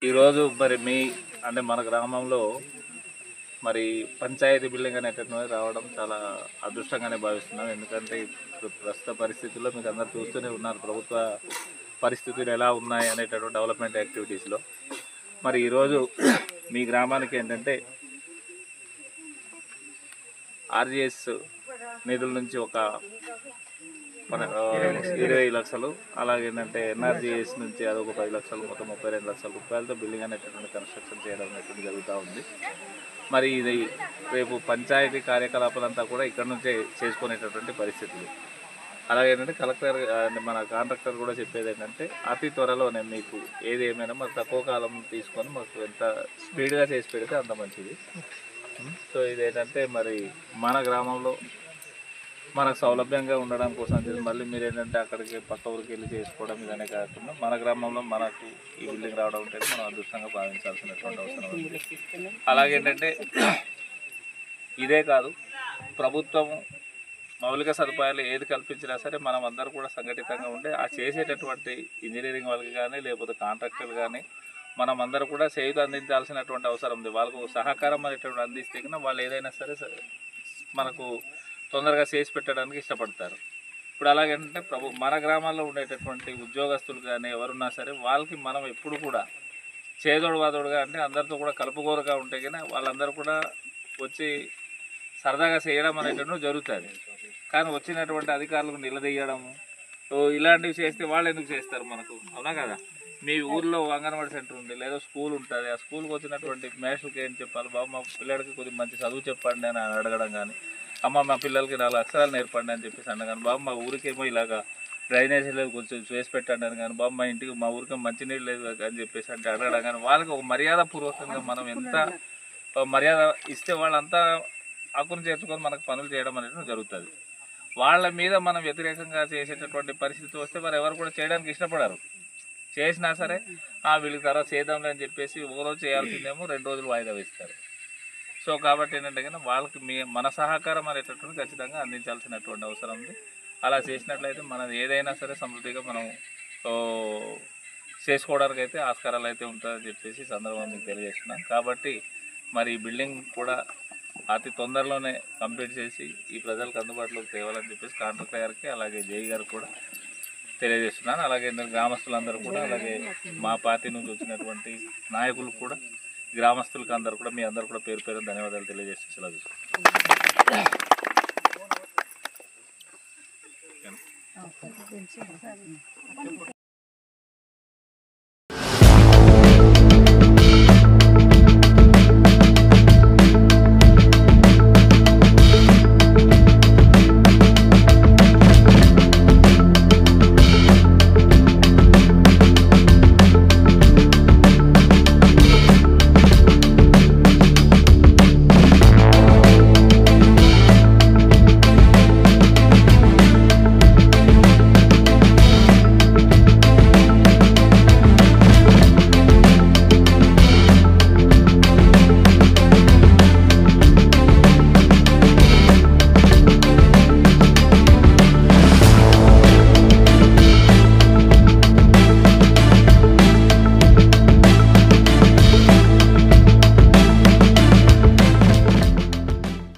ఈరోజు మరి అంటే మన గ్రామంలో మరి పంచాయతీ బిల్డింగ్ అనేటటువంటి రావడం చాలా అదృష్టంగానే భావిస్తున్నాం. ఎందుకంటే ఇప్పుడు ప్రస్తుత పరిస్థితుల్లో మీకు అందరూ చూస్తూనే ఉన్నారు ప్రభుత్వ పరిస్థితులు ఎలా ఉన్నాయి అనేటటువంటి డెవలప్మెంట్ యాక్టివిటీస్లో. మరి ఈరోజు మీ గ్రామానికి ఏంటంటే ఆర్జీఎస్ నిధుల నుంచి ఒక 20 లక్షలు, అలాగేంటంటే ఎన్ఆర్జీఎస్ నుంచి అదొక 10 లక్షలు, మొత్తం 32 లక్షల రూపాయలతో బిల్డింగ్ అనేటటువంటి కన్స్ట్రక్షన్ చేయడం అనేటువంటి జరుగుతూ ఉంది. మరి ఇది రేపు పంచాయతీ కార్యకలాపాలంతా కూడా ఇక్కడ నుంచే చేసుకునేటటువంటి పరిస్థితులు. అలాగేంటంటే కలెక్టర్ మన కాంట్రాక్టర్ కూడా చెప్పేది ఏంటంటే అతి త్వరలోనే మీకు ఏది ఏమైనా మరి తక్కువ కాలం తీసుకొని మాకు ఎంత స్పీడ్గా చేసి పెడితే అంత మంచిది. సో ఇదేంటంటే మరి మన గ్రామంలో మనకు సౌలభ్యంగా ఉండడం కోసం మళ్ళీ మీరు ఏంటంటే అక్కడికి పక్క ఊరికి వెళ్ళి చేసుకోవడం ఇదనే కాకుండా మన గ్రామంలో మనకు ఈ బిల్డింగ్ రావడం ఉంటుంది మనం అదృష్టంగా భావించాల్సినటువంటి అవసరం ఉంది. అలాగేంటంటే ఇదే కాదు, ప్రభుత్వం మౌలిక సదుపాయాలు ఏది కల్పించినా సరే మనం అందరూ కూడా సంఘటితంగా ఉంటే ఆ చేసేటటువంటి ఇంజనీరింగ్ వాళ్ళకి కానీ లేకపోతే కాంట్రాక్టర్లు కానీ మనం అందరూ కూడా చేయూత అందించాల్సినటువంటి అవసరం ఉంది. వాళ్ళకు సహకారం అనేటువంటి అందిస్తే కన్నా వాళ్ళు ఏదైనా సరే మనకు తొందరగా చేసి పెట్టడానికి ఇష్టపడతారు. ఇప్పుడు అలాగంటే మన గ్రామాల్లో ఉండేటటువంటి ఉద్యోగస్తులు కానీ ఎవరున్నా సరే వాళ్ళకి మనం ఎప్పుడు కూడా చేదోడు వాదోడుగా అంటే అందరితో కూడా కలుపుగోరుగా ఉంటే కానీ వాళ్ళందరూ కూడా వచ్చి సరదాగా చేయడం అనేటటువంటి జరుగుతుంది. కానీ వచ్చినటువంటి అధికారులకు నిలదీయడము ఇలాంటివి చేస్తే వాళ్ళు ఎందుకు చేస్తారు మనకు, అవునా కదా? మీ ఊర్లో అంగన్వాడీ సెంటర్ ఉంది లేదా స్కూల్ ఉంటుంది, ఆ స్కూల్కి వచ్చినటువంటి మేషులకి ఏం చెప్పాలి, బాబు మా పిల్లడికి కొద్దిగా మంచి చదువు చెప్పండి అని అడగడం కానీ, అమ్మ మా పిల్లలకి 4 అక్షరాలు నేర్పండి అని చెప్పేసి అన్న కానీ, బాబు మా ఊరికేమో ఇలాగా డ్రైనేజ్ లేదు కొంచెం చేసి పెట్టండి అని కానీ, బాబు మా ఊరికి మంచినీళ్ళు లేదు అని చెప్పేసి అంటే అడగడం కానీ, వాళ్ళకి ఒక మర్యాదపూర్వకంగా మనం ఎంత మర్యాద ఇస్తే వాళ్ళంతా హక్కును చేర్చుకొని మనకు పనులు చేయడం అనేది జరుగుతుంది. వాళ్ళ మీద మనం వ్యతిరేకంగా చేసేటటువంటి పరిస్థితి వస్తే వారు ఎవరు కూడా చేయడానికి ఇష్టపడరు. చేసినా సరే వీళ్ళకి తర్వాత చేద్దాంలే అని చెప్పేసి ఒక రోజు చేయాల్సిందేమో 2 రోజులు వాయిదా వేస్తారు. సో కాబట్టి ఏంటంటే కానీ వాళ్ళకి మన సహకారం అనేటటువంటి ఖచ్చితంగా అందించాల్సినటువంటి అవసరం ఉంది. అలా చేసినట్లయితే మనం ఏదైనా సరే సమృద్ధిగా మనం చేసుకోవడానికి అయితే ఆస్కారాలు అయితే ఉంటుందని చెప్పేసి సందర్భంగా మీకు తెలియజేస్తున్నాం. కాబట్టి మరి ఈ బిల్డింగ్ కూడా అతి తొందరలోనే కంప్లీట్ చేసి ఈ ప్రజలకు అందుబాటులోకి తేవాలని చెప్పేసి కాంట్రాక్టర్ గారికి అలాగే జేఈ గారికి కూడా తెలియజేస్తున్నాను. అలాగే గ్రామస్తులందరూ కూడా అలాగే మా పార్టీ నుంచి వచ్చినటువంటి నాయకులు కూడా గ్రామస్తులకు అందరూ కూడా మీ అందరూ కూడా పేరు పేరు ధన్యవాదాలు తెలియజేస్తూ సెలవు.